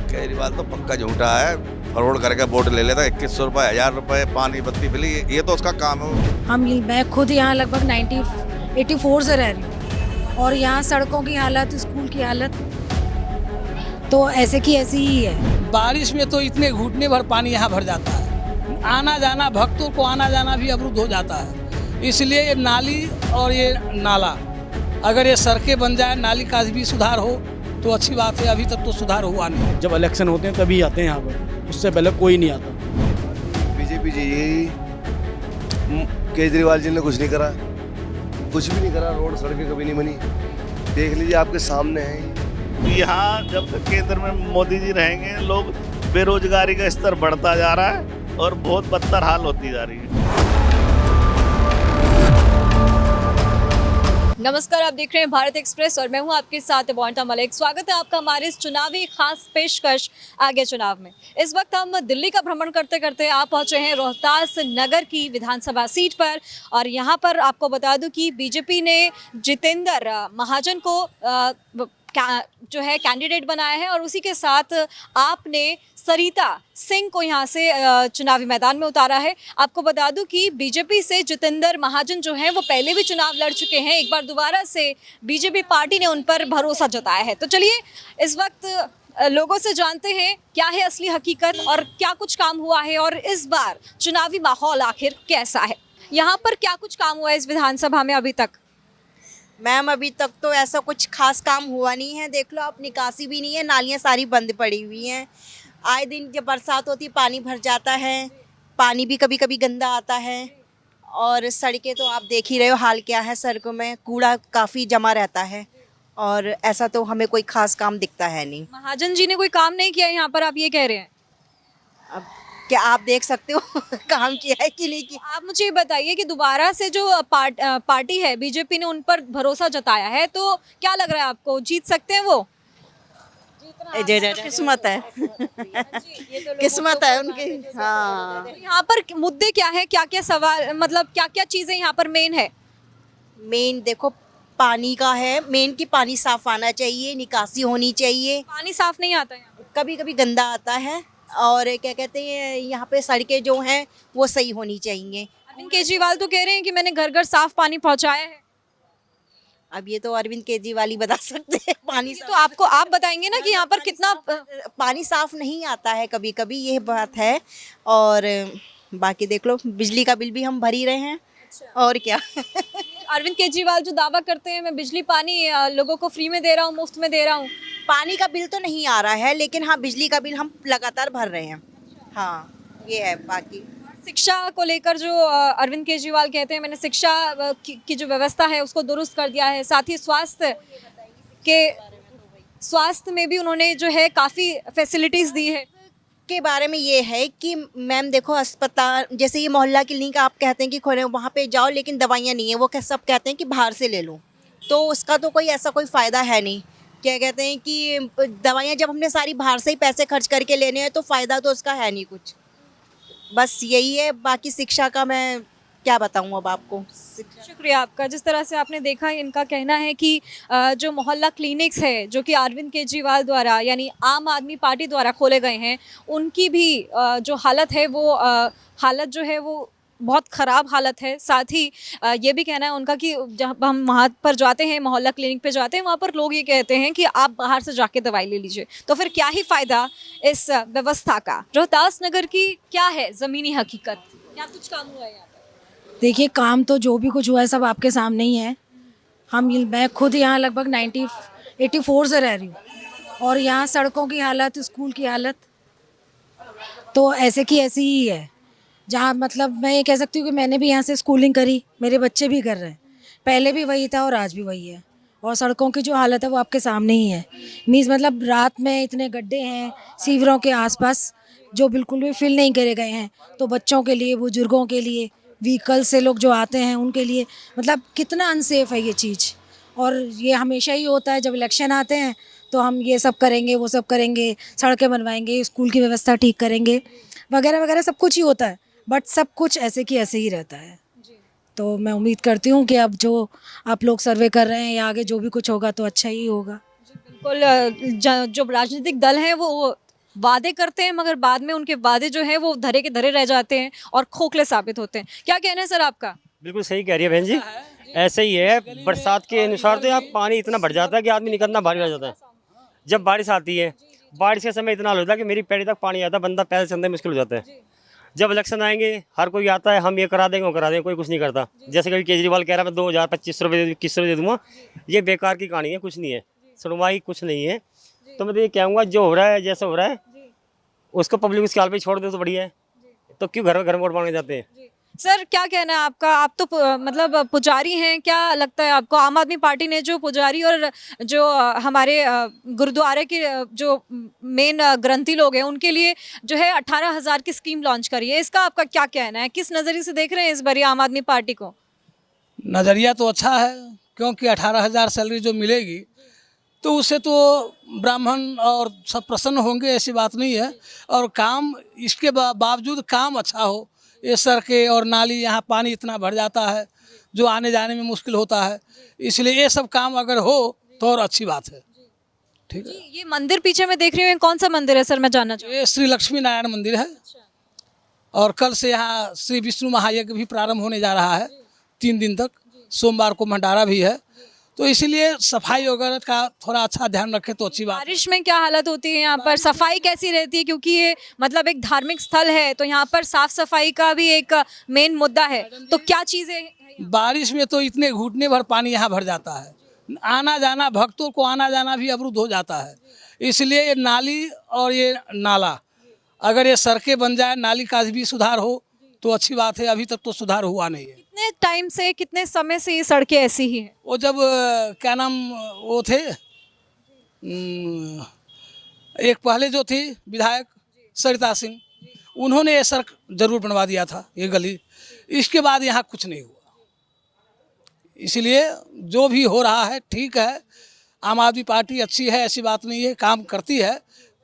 केजरीवाल तो पक्का झूठा है, फरोड करके वोट ले लेता। 2100 रुपए, 1000 रुपए, पानी बत्ती फ्री, ये तो उसका काम है। मैं खुद यहाँ लगभग 1984 से रह रही हूँ और यहाँ सड़कों की हालत, स्कूल की हालत तो ऐसे की ऐसी ही है। बारिश में तो इतने घुटने भर पानी यहाँ भर जाता है, आना जाना, भक्तों को आना जाना भी अवरुद्ध हो जाता है। इसलिए ये नाली और ये नाला, अगर ये सड़कें बन जाए, नाली का भी सुधार हो तो अच्छी बात है। अभी तक तो सुधार हुआ नहीं। जब इलेक्शन होते हैं तभी आते हैं यहाँ पर, उससे पहले कोई नहीं आता। बीजेपी जी, यही केजरीवाल जी ने कुछ नहीं करा, कुछ भी नहीं करा। रोड सड़कें कभी नहीं बनी, देख लीजिए, आपके सामने है। यहाँ जब तक केंद्र में मोदी जी रहेंगे, लोग बेरोजगारी का स्तर बढ़ता जा रहा है और बहुत बदतर हाल होती जा रही है। नमस्कार, आप देख रहे हैं भारत एक्सप्रेस और मैं हूं आपके साथ मोंटा मलिक। स्वागत है आपका हमारे इस चुनावी खास पेशकश आगे चुनाव में। इस वक्त हम दिल्ली का भ्रमण करते करते आप पहुंचे हैं रोहतास नगर की विधानसभा सीट पर और यहां पर आपको बता दूं कि बीजेपी ने जितेंद्र महाजन को जो है कैंडिडेट बनाया है और उसी के साथ आपने सरिता सिंह को यहाँ से चुनावी मैदान में उतारा है। आपको बता दूं कि बीजेपी से जितेंद्र महाजन जो हैं वो पहले भी चुनाव लड़ चुके हैं। एक बार दोबारा से बीजेपी पार्टी ने उन पर भरोसा जताया है। तो चलिए इस वक्त लोगों से जानते हैं क्या है असली हकीकत और क्या कुछ काम हुआ है और इस बार चुनावी माहौल आखिर कैसा है। यहाँ पर क्या कुछ काम हुआ है इस विधानसभा में अभी तक? मैम, अभी तक तो ऐसा कुछ खास काम हुआ नहीं है। देख लो आप, निकासी भी नहीं है, नालियाँ सारी बंद पड़ी हुई हैं। आए दिन जब बरसात होती है पानी भर जाता है, पानी भी कभी कभी गंदा आता है और सड़कें तो आप देख ही रहे हो हाल क्या है। सड़कों में कूड़ा काफ़ी जमा रहता है और ऐसा तो हमें कोई खास काम दिखता है नहीं। महाजन जी ने कोई काम नहीं किया यहाँ पर, आप ये कह रहे हैं? अब क्या आप देख सकते हो काम किया है कि नहीं किया? आप मुझे ये बताइए कि दोबारा से जो पार्टी है बीजेपी ने उन पर भरोसा जताया है, तो क्या लग रहा है आपको जीत सकते हैं वो? किस्मत है किस्मत है उनकी। हाँ, तो यहाँ पर मुद्दे क्या है, क्या क्या सवाल, मतलब क्या क्या चीजें यहाँ पर मेन है? मेन देखो पानी का है, मेन की पानी साफ आना चाहिए, निकासी होनी चाहिए। पानी साफ नहीं आता यहाँ? कभी कभी गंदा आता है और क्या कहते हैं, यहाँ पे सड़कें जो हैं वो सही होनी चाहिए। अरविंद केजरीवाल तो कह रहे हैं कि मैंने घर घर साफ पानी पहुँचाया है। अब ये तो अरविंद केजरीवाल ही बता सकते हैं। पानी तो आपको आप बताएंगे ना कि यहाँ पर कितना पानी साफ नहीं आता है, कभी कभी ये बात है। और बाकी देख लो, बिजली का बिल भी हम भर ही रहे हैं और क्या। अरविंद केजरीवाल जो दावा करते हैं मैं बिजली पानी लोगों को फ्री में दे रहा हूँ, मुफ्त में दे रहा हूँ। पानी का बिल तो नहीं आ रहा है, लेकिन हाँ बिजली का बिल हम लगातार भर रहे हैं। हाँ, ये है। बाकी शिक्षा को लेकर जो अरविंद केजरीवाल कहते हैं मैंने शिक्षा की जो व्यवस्था है उसको दुरुस्त कर दिया है, साथ ही स्वास्थ्य में भी उन्होंने जो है काफ़ी फैसिलिटीज़ दी है। के बारे में ये है कि मैम देखो, अस्पताल जैसे ये मोहल्ला क्लिनिक आप कहते हैं कि खोले, वहाँ पे जाओ लेकिन दवाइयाँ नहीं है, वो सब कहते हैं कि बाहर से ले लो, तो उसका तो कोई ऐसा कोई फ़ायदा है नहीं। क्या कहते हैं कि दवाइयाँ जब हमने सारी बाहर से ही पैसे खर्च करके लेने हैं तो फ़ायदा तो उसका है नहीं कुछ। बस यही है। बाकी शिक्षा का मैं क्या बताऊँ अब आपको। शुक्रिया आपका। जिस तरह से आपने देखा, इनका कहना है कि जो मोहल्ला क्लिनिक्स है जो कि अरविंद केजरीवाल द्वारा यानी आम आदमी पार्टी द्वारा खोले गए हैं, उनकी भी जो हालत है वो हालत जो है वो बहुत ख़राब हालत है। साथ ही ये भी कहना है उनका कि जब हम वहाँ पर जाते हैं, मोहल्ला क्लिनिक पे जाते हैं, वहाँ पर लोग ये कहते हैं कि आप बाहर से जाके दवाई ले लीजिए, तो फिर क्या ही फ़ायदा इस व्यवस्था का। रोहतास नगर की क्या है ज़मीनी हकीकत, क्या कुछ काम हुआ है यहाँ पर? देखिए, काम तो जो भी कुछ हुआ है सब आपके सामने ही है। मैं खुद यहाँ लगभग 1984 से रह रही हूँ और यहाँ सड़कों की हालत, स्कूल की हालत तो ऐसे की ऐसी ही है। जहाँ मतलब मैं ये कह सकती हूँ कि मैंने भी यहाँ से स्कूलिंग करी, मेरे बच्चे भी कर रहे हैं, पहले भी वही था और आज भी वही है। और सड़कों की जो हालत है वो आपके सामने ही है। मतलब रात में इतने गड्ढे हैं सीवरों के आसपास जो बिल्कुल भी फिल नहीं करे गए हैं, तो बच्चों के लिए, बुजुर्गों के लिए, व्हीकल से लोग जो आते हैं उनके लिए मतलब कितना अनसेफ है ये चीज़। और ये हमेशा ही होता है, जब इलेक्शन आते हैं तो हम ये सब करेंगे, वो सब करेंगे, सड़कें बनवाएंगे, स्कूल की व्यवस्था ठीक करेंगे, वगैरह वगैरह सब कुछ ही होता है, बट सब कुछ ऐसे की ऐसे ही रहता है। तो मैं उम्मीद करती हूँ कि अब जो आप लोग सर्वे कर रहे हैं या आगे जो भी कुछ होगा तो अच्छा ही होगा। बिल्कुल, जो राजनीतिक दल हैं वो वादे करते हैं मगर बाद में उनके वादे जो है वो धरे के धरे रह जाते हैं और खोखले साबित होते हैं। क्या कहना है सर आपका? बिल्कुल सही कह रही है बहन जी, ऐसे ही है। बरसात के अनुसार तो यहाँ पानी इतना भर जाता है कि आदमी निकलना भारी हो जाता है। जब बारिश आती है, बारिश के समय इतना होता है कि मेरी पैड़ी तक पानी आता है, बंदा पैदल चलने मुश्किल हो जाता है। जब इलेक्शन आएंगे हर कोई आता है, हम ये करा देंगे वो करा देंगे, कोई कुछ नहीं करता। जैसे कभी केजरीवाल कह रहा है मैं 2000 2500 रुपये 2100 दे दूँगा, ये बेकार की कहानी है, कुछ नहीं है, सुनवाई कुछ नहीं है। तो मैं तो ये कहूँगा जो हो रहा है जैसा हो रहा है उसको पब्लिक उसके हाल पे छोड़ दे तो बढ़िया है। तो क्यों घर में वोट मांगने जाते हैं? सर क्या कहना है आपका? आप तो मतलब पुजारी हैं, क्या लगता है आपको आम आदमी पार्टी ने जो पुजारी और जो हमारे गुरुद्वारे के जो मेन ग्रंथी लोग हैं उनके लिए जो है 18,000 की स्कीम लॉन्च करी है, इसका आपका क्या कहना है? किस नज़रिए से देख रहे हैं इस बारी आम आदमी पार्टी को? नज़रिया तो अच्छा है, क्योंकि 18,000 सैलरी जो मिलेगी तो उससे तो ब्राह्मण और सब प्रसन्न होंगे, ऐसी बात नहीं है। और काम इसके बावजूद काम अच्छा हो, ये सड़कें और नाली, यहाँ पानी इतना भर जाता है जो आने जाने में मुश्किल होता है, इसलिए ये सब काम अगर हो तो और अच्छी बात है। ठीक है। ये मंदिर पीछे में देख रही हूँ, कौन सा मंदिर है सर, मैं जानना चाहूँ? ये श्री लक्ष्मी नारायण मंदिर है और कल से यहाँ श्री विष्णु महायज्ञ भी प्रारंभ होने जा रहा है 3 दिन तक, सोमवार को भंडारा भी है। तो इसीलिए सफाई वगैरह का थोड़ा अच्छा ध्यान रखें तो अच्छी बात। बारिश में क्या हालत होती है यहाँ पर, सफाई कैसी रहती है? क्योंकि ये मतलब एक धार्मिक स्थल है तो यहाँ पर साफ सफाई का भी एक मेन मुद्दा है, तो क्या चीज़ें? बारिश में तो इतने घुटने भर पानी यहाँ भर जाता है, आना जाना, भक्तों को आना जाना भी अवरुद्ध हो जाता है। इसलिए ये नाली और ये नाला, अगर ये सड़कें बन जाए, नाली का भी सुधार हो तो अच्छी बात है। अभी तक तो सुधार हुआ नहीं है। कितने टाइम से, कितने समय से ये सड़कें ऐसी ही हैं? वो जब क्या नाम वो थे एक पहले जो थी विधायक सरिता सिंह, उन्होंने ये सड़क जरूर बनवा दिया था, ये गली। इसके बाद यहाँ कुछ नहीं हुआ। इसलिए जो भी हो रहा है ठीक है, आम आदमी पार्टी अच्छी है, ऐसी बात नहीं है, काम करती है,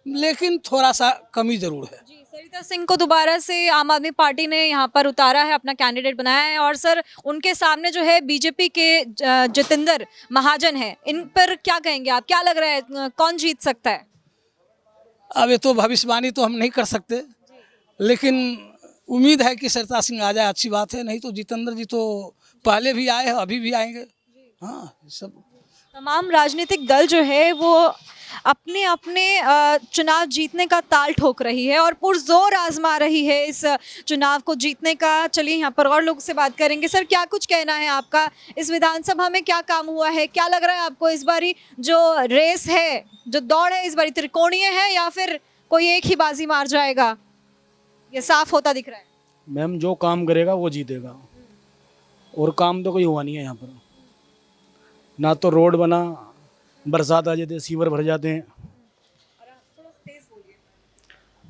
लेकिन थोड़ा सा कमी जरूर है। सरिता सिंह को दोबारा से आम आदमी पार्टी ने यहाँ पर उतारा है, अपना कैंडिडेट बनाया है, और सर उनके सामने जो है बीजेपी के जितेंद्र महाजन है, इन पर क्या कहेंगे आप? क्या लग रहा है कौन जीत सकता है? अब ये तो भविष्यवाणी तो हम नहीं कर सकते, लेकिन उम्मीद है कि सरिता सिंह आ जाए, अच्छी बात है। नहीं तो जितेंद्र जी तो पहले भी आए हैं, अभी भी आएंगे। हाँ, सब तमाम राजनीतिक दल जो है वो अपने अपने चुनाव जीतने का ताल ठोक रही है और पुरजोर आजमा रही है इस चुनाव को जीतने का। चलिए यहाँ पर और लोगों से बात करेंगे। सर क्या कुछ कहना है आपका? इस विधानसभा में क्या काम हुआ है? क्या लग रहा है आपको इस बारी जो रेस है, जो दौड़ है, इस बारी त्रिकोणीय है या फिर कोई एक ही बाजी मार जाएगा? ये साफ होता दिख रहा है। मैम जो काम करेगा वो जीतेगा, और काम तो कोई हुआ नहीं है यहाँ पर। ना तो रोड बना, बरसात आ जाती है सीवर भर जाते हैं,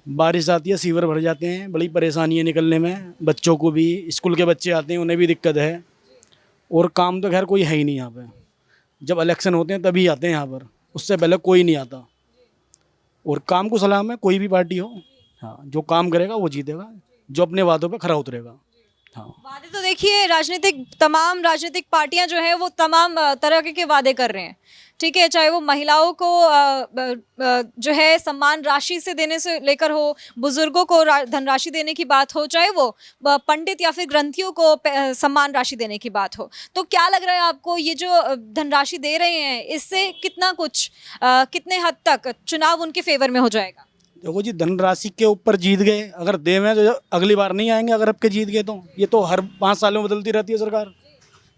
बारिश आती है सीवर भर जाते हैं, बड़ी परेशानी है निकलने में। बच्चों को भी, स्कूल के बच्चे आते हैं उन्हें भी दिक्कत है, और काम तो खैर कोई है ही नहीं यहाँ पे। जब इलेक्शन होते हैं तभी आते हैं यहाँ पर, उससे पहले कोई नहीं आता। और काम को सलाम है, कोई भी पार्टी हो, हाँ, जो काम करेगा वो जीतेगा, जो अपने वादों पे खरा उतरेगा। हाँ, वादे तो देखिए तमाम राजनीतिक पार्टियां जो है वो तमाम तरह के वादे कर रहे हैं, ठीक है। चाहे वो महिलाओं को जो है सम्मान राशि से देने से लेकर हो, बुजुर्गों को धनराशि देने की बात हो, चाहे वो पंडित या फिर ग्रंथियों को सम्मान राशि देने की बात हो। तो क्या लग रहा है आपको, ये जो धनराशि दे रहे हैं इससे कितना कुछ कितने हद तक चुनाव उनके फेवर में हो जाएगा? देखो जी, धनराशि के ऊपर जीत गए, अगर दे में तो अगली बार नहीं आएंगे। अगर अब के जीत गए तो ये तो हर 5 सालों में बदलती रहती है सरकार।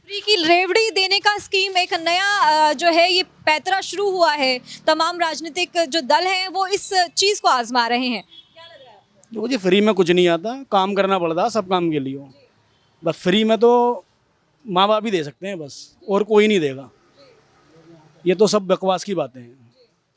फ्री की रेवड़ी देने का स्कीम एक नया जो है ये पैतरा शुरू हुआ है। तमाम राजनीतिक जो दल हैं वो इस चीज़ को आजमा रहे हैं। क्या लग रहा है? देखो जी, फ्री में कुछ नहीं आता, काम करना पड़ता है सब काम के लिए। बस फ्री में तो माँ बाप ही दे सकते हैं बस, और कोई नहीं देगा। ये तो सब बकवास की बातें हैं,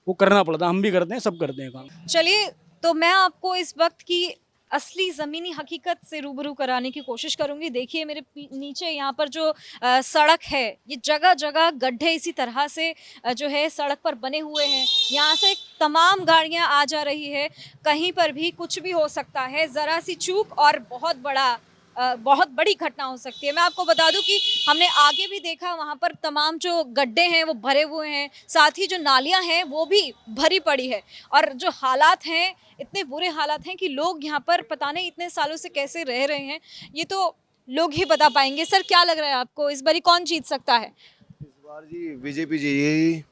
वो करना पड़ता, हम भी करते हैं, सब करते हैं काम। चलिए तो मैं आपको इस वक्त की असली ज़मीनी हकीकत से रूबरू कराने की कोशिश करूंगी। देखिए मेरे नीचे यहाँ पर जो सड़क है, ये जगह जगह गड्ढे इसी तरह से जो है सड़क पर बने हुए हैं। यहाँ से तमाम गाड़ियाँ आ जा रही है, कहीं पर भी कुछ भी हो सकता है। ज़रा सी चूक और बहुत बड़ा बहुत बड़ी घटना हो सकती है। मैं आपको बता दूं कि हमने आगे भी देखा, वहाँ पर तमाम जो गड्ढे हैं वो भरे हुए हैं, साथ ही जो नालियाँ हैं वो भी भरी पड़ी है, और जो हालात हैं इतने बुरे हालात हैं कि लोग यहाँ पर पता नहीं इतने सालों से कैसे रह रहे हैं, ये तो लोग ही बता पाएंगे। सर, क्या लग रहा है आपको, इस बारी कौन जीत सकता है? इस बार जी बीजेपी जी,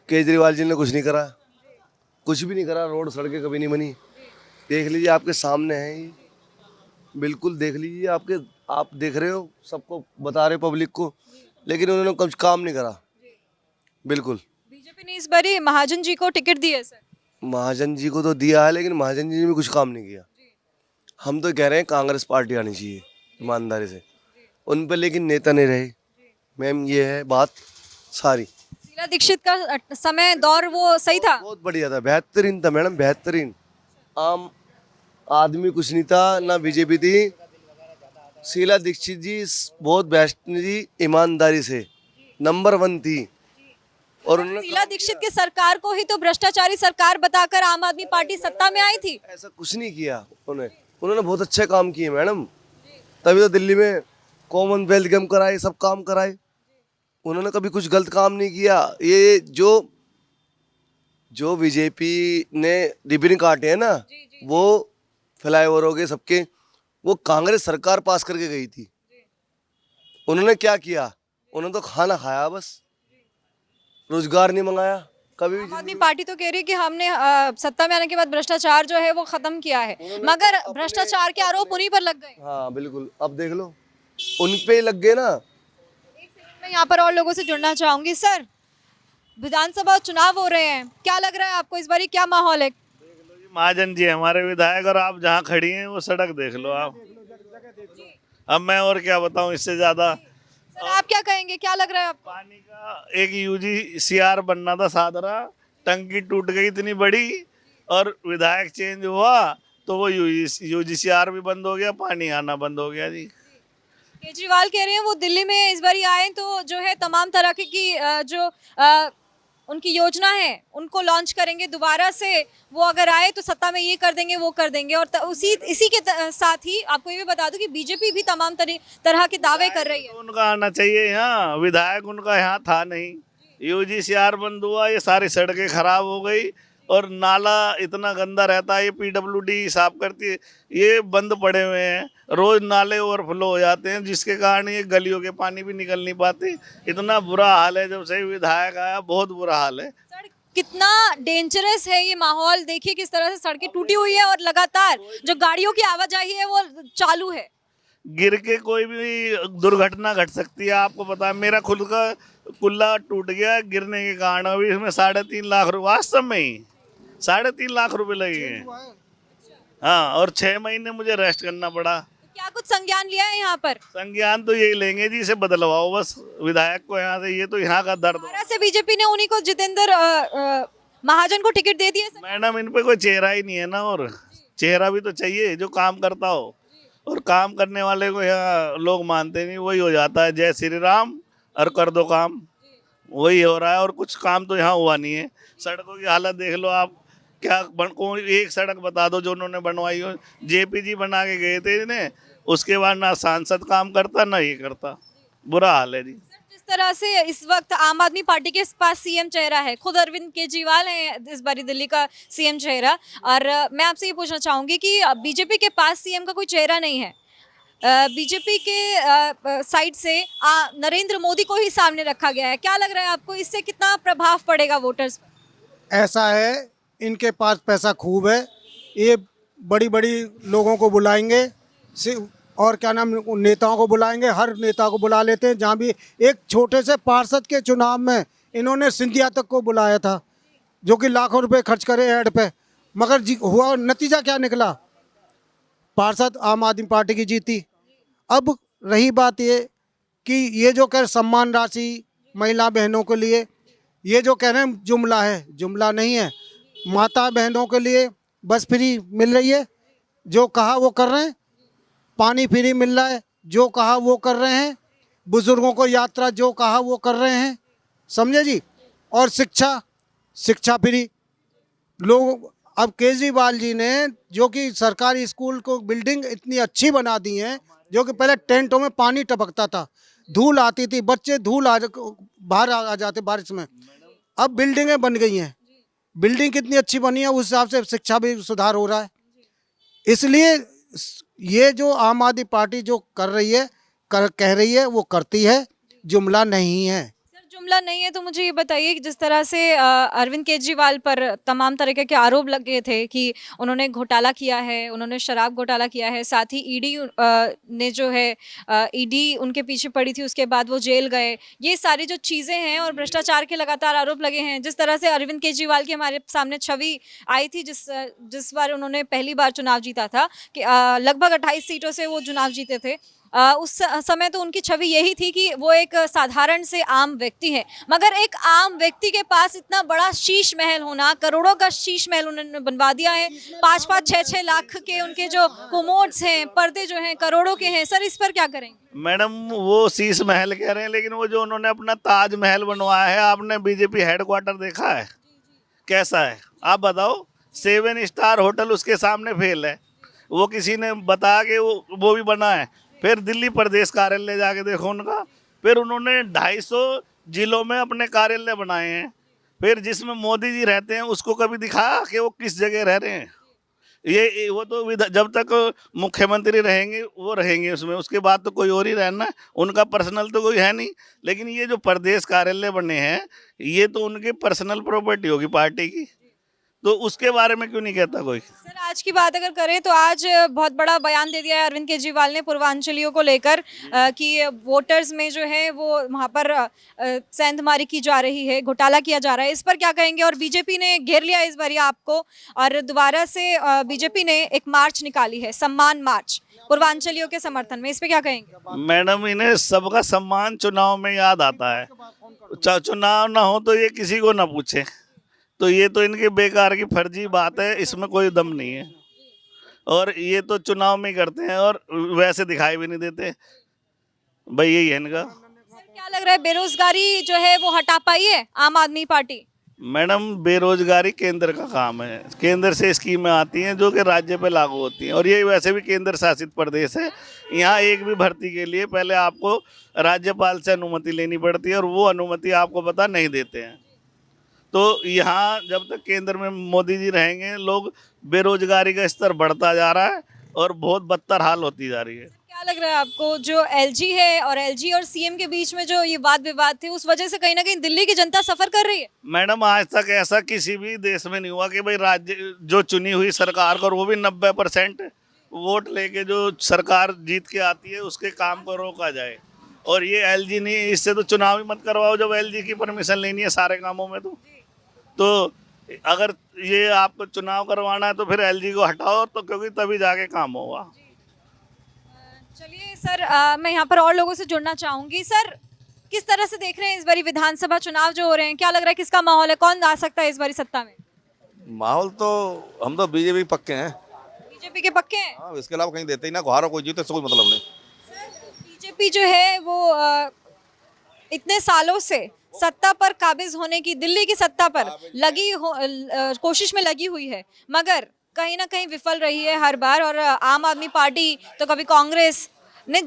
केजरीवाल जी ने कुछ नहीं करा, कुछ भी नहीं करा, रोड सड़कें कभी नहीं बनी। देख लीजिए, आपके सामने है ये, बिल्कुल देख लीजिए, आप देख रहे हो, सबको बता रहे पब्लिक को, लेकिन उन्होंने कुछ काम नहीं करा बिल्कुल। बीजेपी ने इस बारी महाजन जी को टिकट दी है सर। महाजन जी को तो दिया है, लेकिन महाजन जी ने भी कुछ काम नहीं किया। हम तो कह रहे हैं कांग्रेस पार्टी आनी चाहिए ईमानदारी से उन पर, लेकिन नेता नहीं रहे मैम, ये है बात सारी। शीला दीक्षित का समय दौर वो सही था, बहुत बढ़िया था, बेहतरीन था मैडम, बेहतरीन। आम आदमी कुछ नहीं था, ना बीजेपी थी। शीला दीक्षित जी बहुत बेस्ट जी, ईमानदारी से नंबर 1 थी। और उन्होंने शीला दीक्षित की सरकार को ही तो भ्रष्टाचारी सरकार बताकर आम आदमी पार्टी सत्ता में आई थी। ऐसा कुछ नहीं किया उन्होंने बहुत अच्छे काम किए मैडम, तभी तो दिल्ली में कॉमनवेल्थ गेम कराए, सब काम कराए। उन्होंने कभी कुछ गलत काम नहीं किया। ये जो बीजेपी ने रिबन काटे हैं ना, वो फ्लाईओवर हो गए सबके, वो कांग्रेस सरकार पास करके गई थी। उन्होंने क्या किया? उन्होंने तो खाना खाया बस, रोजगार नहीं मंगाया कभी भी। आम आदमी पार्टी तो कह रही है कि हमने सत्ता में आने के बाद भ्रष्टाचार जो है वो खत्म किया है, मगर भ्रष्टाचार के आरोप उन्हीं पर लग गए। हाँ बिल्कुल, अब देख लो उन पे लग गए ना। मैं यहाँ पर और लोगों से जुड़ना चाहूंगी। सर, विधानसभा चुनाव हो रहे हैं, क्या लग रहा है आपको इस बारी, क्या माहौल है? महाजन जी हमारे विधायक, और आप जहाँ खड़ी हैं वो सड़क देख लो आप। अब मैं और क्या बताऊं इससे ज्यादा। सर, आप क्या कहेंगे, क्या लग रहा है आपको? पानी का एक यूजीसीआर बनना था सादरा, टंकी टूट गई इतनी बड़ी, और विधायक चेंज हुआ तो वो यूजीसीआर भी बंद हो गया, पानी आना बंद हो गया जी। केजरीवाल कह रहे हैं वो दिल्ली में इस बारी आए तो जो है तमाम तरह की जो उनकी योजना है उनको लॉन्च करेंगे दोबारा से। वो अगर आए तो सत्ता में ये कर देंगे, वो कर देंगे। और इसी के साथ ही आपको ये भी बता दूं कि बीजेपी भी तमाम तरह के दावे कर रही है। उनका आना चाहिए यहाँ, विधायक उनका यहाँ था नहीं। यूजीसीआर बंद हुआ, ये सारी सड़कें खराब हो गई, और नाला इतना गंदा रहता है, ये पीडब्ल्यूडी साफ करती है, ये बंद पड़े हुए हैं, रोज नाले ओवरफ्लो हो जाते हैं, जिसके कारण ये गलियों के पानी भी निकल नहीं पाते। इतना बुरा हाल है, जब से विधायक आया बहुत बुरा हाल है। कितना डेंजरस है ये माहौल, देखिए किस तरह से सड़कें टूटी हुई है और लगातार जो गाड़ियों की आवाजाही है वो चालू है। गिर के कोई भी दुर्घटना घट सकती है, आपको पता है। मेरा खुद का कुल्ला टूट गया गिरने के कारण, अभी इसमें 3.5 लाख रुपये, वास्तव में ही 3.5 लाख रुपए लगे हैं। हाँ, और 6 महीने मुझे रेस्ट करना पड़ा। तो क्या कुछ संज्ञान लिया है यहाँ पर? संज्ञान तो यही लेंगे जी, इसे बदलवाओ बस विधायक को यहाँ से, ये तो यहाँ का दर्द। दोबारा से बीजेपी ने उन्हीं को, जितेंद्र महाजन को टिकट दे दिया। मैडम, इन पे कोई चेहरा ही नहीं है ना, और चेहरा भी तो चाहिए जो काम करता हो, और काम करने वाले को यहाँ लोग मानते नहीं। वही हो जाता है, जय श्री राम और कर दो काम, वही हो रहा है। और कुछ काम तो यहाँ हुआ नहीं है। सड़कों की हालत देख लो आप, क्या कोई एक सड़क बता दो जो उन्होंने बनवाई हो। जेपी जी बना के गए थे इन्हें, उसके बाद ना सांसद काम करता ना ये करता, बुरा हाल है जी। जिस तरह से इस वक्त आम आदमी पार्टी के पास सीएम चेहरा है, खुद अरविंद केजरीवाल हैं इस बारी दिल्ली का सीएम चेहरा, और मैं आपसे ये पूछना चाहूँगी कि बीजेपी के पास सीएम का कोई चेहरा नहीं है। बीजेपी के साइड से नरेंद्र मोदी को ही सामने रखा गया है, क्या लग रहा है आपको, इससे कितना प्रभाव पड़ेगा वोटर्स पर? ऐसा है, इनके पास पैसा खूब है, ये बड़ी बड़ी लोगों को बुलाएंगे, और क्या नाम, नेताओं को बुलाएंगे, हर नेता को बुला लेते हैं। जहाँ भी एक छोटे से पार्षद के चुनाव में इन्होंने सिंधिया तक को बुलाया था, जो कि लाखों रुपए खर्च करे ऐड पे, मगर हुआ नतीजा क्या निकला? पार्षद आम आदमी पार्टी की जीती। अब रही बात ये कि ये जो कह सम्मान राशि महिला बहनों के लिए, ये जो कह रहे हैं जुमला है, जुमला नहीं है। माता बहनों के लिए बस फ्री मिल रही है, जो कहा वो कर रहे हैं। पानी फ्री मिल रहा है, जो कहा वो कर रहे हैं। बुजुर्गों को यात्रा जो कहा वो कर रहे हैं, समझे जी। और शिक्षा फ्री, लोग अब केजरीवाल जी ने जो कि सरकारी स्कूल को बिल्डिंग इतनी अच्छी बना दी है, जो कि पहले टेंटों में पानी टपकता था, धूल आती थी, बच्चे बाहर आ जाते बारिश में। अब बिल्डिंगें बन गई हैं, बिल्डिंग कितनी अच्छी बनी है, उस हिसाब से शिक्षा भी सुधार हो रहा है। इसलिए ये जो आम आदमी पार्टी जो कर रही है, कह रही है, वो करती है, जुमला नहीं है। सर जुमला नहीं है तो मुझे ये बताइए कि जिस तरह से अरविंद केजरीवाल पर तमाम तरीके के आरोप लगे थे कि उन्होंने घोटाला किया है, उन्होंने शराब घोटाला किया है, साथ ही ईडी ने जो है ईडी उनके पीछे पड़ी थी, उसके बाद वो जेल गए, ये सारी जो चीज़ें हैं और भ्रष्टाचार के लगातार आरोप लगे हैं। जिस तरह से अरविंद केजरीवाल की हमारे सामने छवि आई थी जिस बार उन्होंने पहली बार चुनाव जीता था कि लगभग 28 सीटों से वो चुनाव जीते थे, उस समय तो उनकी छवि यही थी कि वो एक साधारण से आम व्यक्ति है, मगर एक आम व्यक्ति के पास इतना बड़ा शीश महल होना, करोड़ों का शीश महल उन्होंने बनवा दिया है, 5-5, 6-6 लाख के उनके जो कोमोड्स हैं, पर्दे जो हैं करोड़ों के हैं। सर इस पर क्या करेंगे? मैडम वो शीश महल कह रहे हैं, लेकिन वो जो उन्होंने अपना ताज महल बनवाया है, आपने बीजेपी हेडक्वार्टर देखा है कैसा है? आप बताओ, 7 स्टार होटल उसके सामने फेल है। वो किसी ने बता के वो भी बना है। फिर दिल्ली प्रदेश कार्यालय जाके देखो उनका, फिर उन्होंने 250 जिलों में अपने कार्यालय बनाए हैं। फिर जिसमें मोदी जी रहते हैं उसको कभी दिखाया कि वो किस जगह रह रहे हैं? ये वो तो जब तक मुख्यमंत्री रहेंगे वो रहेंगे उसमें, उसके बाद तो कोई और ही रहना है, उनका पर्सनल तो कोई है नहीं। लेकिन ये जो प्रदेश कार्यालय बने हैं ये तो उनकी पर्सनल प्रॉपर्टी होगी पार्टी की, तो उसके बारे में क्यों नहीं कहता कोई? सर आज की बात अगर करें तो आज बहुत बड़ा बयान दे दिया है अरविंद केजरीवाल ने पूर्वांचलियों को लेकर कि वोटर्स में जो है वो वहाँ पर सेंधमारी की जा रही है, घोटाला किया जा रहा है। इस पर क्या कहेंगे? और बीजेपी ने घेर लिया इस बार आपको, और दोबारा से बीजेपी ने एक मार्च निकाली है, सम्मान मार्च, पूर्वांचलियों के समर्थन में। इस पर क्या कहेंगे? मैडम इन्हें सबका सम्मान चुनाव में याद आता है, चुनाव ना हो तो ये किसी को ना पूछे, तो ये तो इनके बेकार की फर्जी बात है, इसमें कोई दम नहीं है। और ये तो चुनाव में करते हैं और वैसे दिखाई भी नहीं देते भाई, यही है इनका। सर क्या लग रहा है बेरोजगारी जो है वो हटा पाई है आम आदमी पार्टी? मैडम बेरोजगारी केंद्र का काम है, केंद्र से स्कीमें आती हैं जो कि राज्य पे लागू होती हैं, और ये वैसे भी केंद्र शासित प्रदेश है। यहाँ एक भी भर्ती के लिए पहले आपको राज्यपाल से अनुमति लेनी पड़ती है, और वो अनुमति आपको पता नहीं देते हैं। तो यहाँ जब तक केंद्र में मोदी जी रहेंगे, लोग बेरोजगारी का स्तर बढ़ता जा रहा है और बहुत बदतर हाल होती जा रही है। क्या लग रहा है आपको जो एलजी है और एलजी और सीएम के बीच में जो ये वाद विवाद थे, उस वजह से कहीं ना कहीं दिल्ली की जनता सफर कर रही है? मैडम आज तक ऐसा किसी भी देश में नहीं हुआ कि भाई राज्य जो चुनी हुई सरकार को, वो भी 90% वोट लेके जो सरकार जीत के आती है उसके काम को रोका जाए। और ये एलजी नहीं, इससे तो चुनाव ही मत करवाओ जब एलजी की परमिशन लेनी है सारे कामों में। तो अगर ये आपको चुनाव करवाना है तो फिर एलजी को हटाओ, तो क्योंकि तभी जाके काम होगा। चलिए सर, मैं यहाँ पर और लोगों से जुड़ना चाहूंगी। सर किस तरह से देख रहे हैं इस बारी विधानसभा चुनाव जो हो रहे हैं? क्या लग रहा है किसका माहौल है, कौन आ सकता है इस बारी सत्ता में? माहौल तो हम तो बीजेपी पक्के हैं। बीजेपी के पक्के हैं? हाँ, इसके अलावा कहीं देते ही ना, हारो कोई जीते, इससे कोई मतलब नहीं। बीजेपी जो है वो इतने सालों से सत्ता पर काबिज होने की, दिल्ली की सत्ता पर कोशिश में लगी हुई है, मगर कहीं ना कहीं विफल रही है हर बार, और आम आदमी पार्टी तो कभी कांग्रेस ने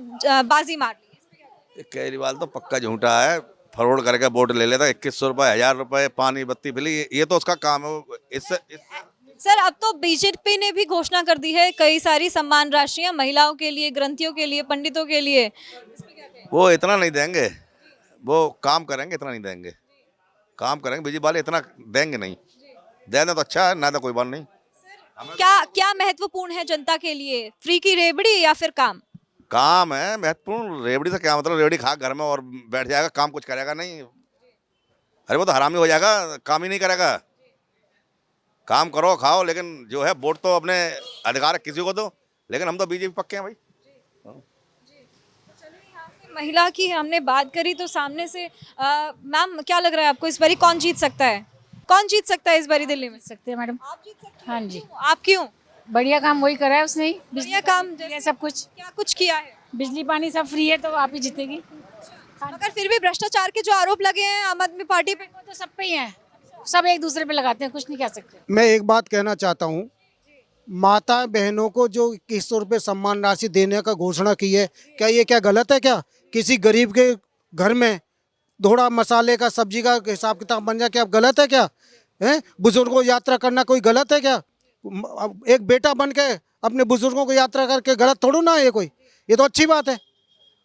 बाजी मार ली। केजरीवाल तो पक्का झूठा है, फरौड करके वोट ले लेता, 2100 रुपये, 1000 रुपये, पानी बत्ती बिजली, ये तो उसका काम है। इससे सर अब तो बीजेपी ने भी घोषणा कर दी है कई सारी सम्मान राशियां महिलाओं के लिए, ग्रंथियों के लिए, पंडितों के लिए। वो इतना नहीं देंगे, वो काम करेंगे, इतना नहीं देंगे। काम करेंगे बीजेपी वाले, इतना देंगे नहीं। दे दें तो अच्छा है, ना तो कोई बात नहीं। क्या महत्वपूर्ण है जनता के लिए, फ्री की रेबड़ी या फिर काम? काम है महत्वपूर्ण। रेबड़ी से क्या मतलब? रेबड़ी खा घर में और बैठ जाएगा, काम कुछ करेगा नहीं। अरे वो तो हरामी हो जाएगा, काम ही नहीं करेगा। काम करो, खाओ, लेकिन जो है वोट तो अपने अधिकार है किसी को दो। लेकिन हम तो बीजेपी पक्के हैं भाई। महिला की हमने बात करी तो सामने से मैम क्या लग रहा है आपको इस बारी कौन जीत सकता है? कौन जीत सकता है इस बारी दिल्ली में? सकते हैं मैडम। आप जीत सकते हैं? हाँ जी। आप क्यों? बढ़िया काम वही करा है उसने ही। बढ़िया काम जैसे सब कुछ, क्या कुछ किया है? बिजली पानी सब फ्री है, तो आप ही जीतेगी। मगर फिर भी भ्रष्टाचार के जो आरोप लगे हैं आम आदमी पार्टी पे, वो तो सब पे ही है, सब एक दूसरे पे लगाते हैं, कुछ नहीं कह सकते। मैं एक बात कहना चाहता हूँ, माता बहनों को जो 2100 रुपये सम्मान राशि देने का घोषणा की है, क्या ये क्या गलत है? क्या किसी गरीब के घर में थोड़ा मसाले का सब्जी का हिसाब किताब बन जाए, क्या गलत है? क्या है बुजुर्गों को यात्रा करना कोई गलत है क्या? अब एक बेटा बन के अपने बुजुर्गों को यात्रा करके गलत थोड़ा ना है ये कोई, ये तो अच्छी बात है।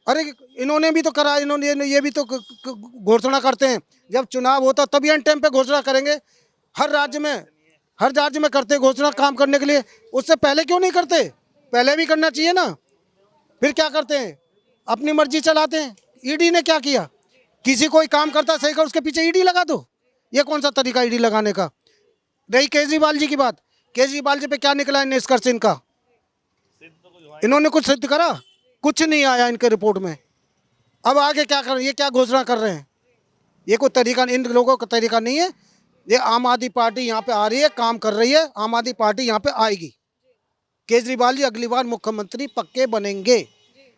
अरे इन्होंने भी तो करा, इन्होंने ये भी तो घोषणा करते हैं, जब चुनाव होता तभी एन टाइम पे घोषणा करेंगे। हर राज्य में करते घोषणा काम करने के लिए, उससे पहले क्यों नहीं करते? पहले भी करना चाहिए ना। फिर क्या करते हैं, अपनी मर्जी चलाते हैं। ईडी ने क्या किया, किसी कोई काम करता सही का उसके पीछे ईडी लगा दो, ये कौन सा तरीका ईडी लगाने का? रही केजरीवाल जी की बात, केजरीवाल जी पे क्या निकला है निष्कर्ष इनका? इन्होंने कुछ सिद्ध करा? कुछ नहीं आया इनके रिपोर्ट में। अब आगे क्या कर रहे हैं, ये क्या घोषणा कर रहे हैं? ये कोई तरीका, इन लोगों का तरीका नहीं है। ये आम आदमी पार्टी यहाँ पे आ रही है, काम कर रही है, आम आदमी पार्टी यहाँ पे आएगी। केजरीवाल जी अगली बार मुख्यमंत्री पक्के बनेंगे,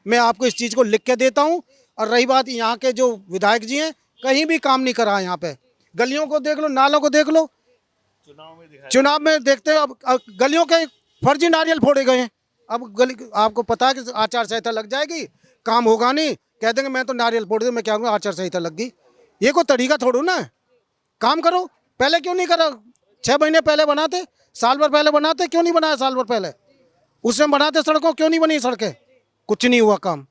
मैं आपको इस चीज़ को लिख के देता हूँ। और रही बात यहाँ के जो विधायक जी हैं, कहीं भी काम नहीं करा यहाँ पे। गलियों को देख लो, नालों को देख लो, चुनाव में देखते हैं। अब गलियों के फर्जी नारियल फोड़े गए हैं। अब गली, आपको पता है कि आचार संहिता लग जाएगी, काम होगा नहीं, कह देंगे मैं तो नारियल फोड़ दे, मैं क्या कहूँगा आचार संहिता लग गई। ये कोई तरीका थोड़ू ना है। काम करो, पहले क्यों नहीं करा? 6 महीने पहले बनाते, साल भर पहले बनाते, क्यों नहीं बनाया साल भर पहले? उसमें बनाते सड़कों, क्यों नहीं बनी सड़कें? कुछ नहीं हुआ काम।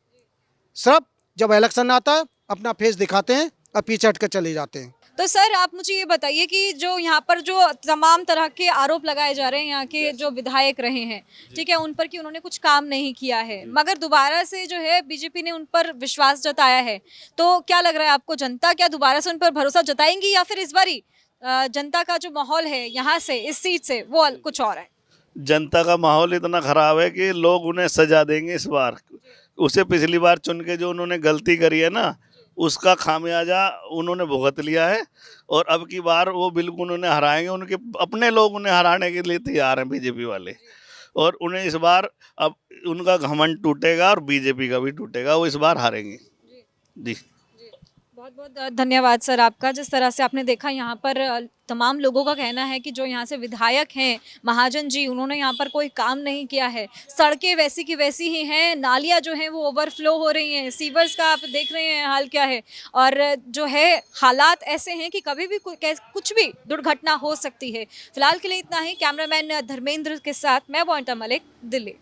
सब जब इलेक्शन आता है अपना फेस दिखाते हैं और पीछे हट कर चले जाते हैं। तो सर आप मुझे ये बताइए कि जो यहाँ पर जो तमाम तरह के आरोप लगाए जा रहे हैं यहाँ के जो विधायक रहे हैं, ठीक है, उन पर कि उन्होंने कुछ काम नहीं किया है, मगर दोबारा से जो है बीजेपी ने उन पर विश्वास जताया है, तो क्या लग रहा है आपको, जनता क्या दोबारा से उन पर भरोसा जताएंगी या फिर इस बारी जनता का जो माहौल है यहाँ से इस सीट से वो कुछ और है? जनता का माहौल इतना ख़राब है कि लोग उन्हें सजा देंगे इस बार। उसे पिछली बार चुन के जो उन्होंने गलती करी है ना, उसका खामियाजा उन्होंने भुगत लिया है। और अब की बार वो बिल्कुल उन्हें हराएंगे, उनके अपने लोग उन्हें हराने के लिए तैयार हैं, बीजेपी वाले। और उन्हें इस बार अब उनका घमंड टूटेगा और बीजेपी का भी टूटेगा, वो इस बार हारेंगे जी। बहुत बहुत धन्यवाद सर आपका। जिस तरह से आपने देखा यहाँ पर तमाम लोगों का कहना है कि जो यहाँ से विधायक हैं महाजन जी, उन्होंने यहाँ पर कोई काम नहीं किया है। सड़कें वैसी की वैसी ही हैं, नालियाँ जो हैं वो ओवरफ्लो हो रही हैं, सीवर्स का आप देख रहे हैं हाल क्या है। और जो है हालात ऐसे हैं कि कभी भी कुछ भी दुर्घटना हो सकती है। फिलहाल के लिए इतना ही। कैमरामैन धर्मेंद्र के साथ मैं पॉइंटा मलिक, दिल्ली।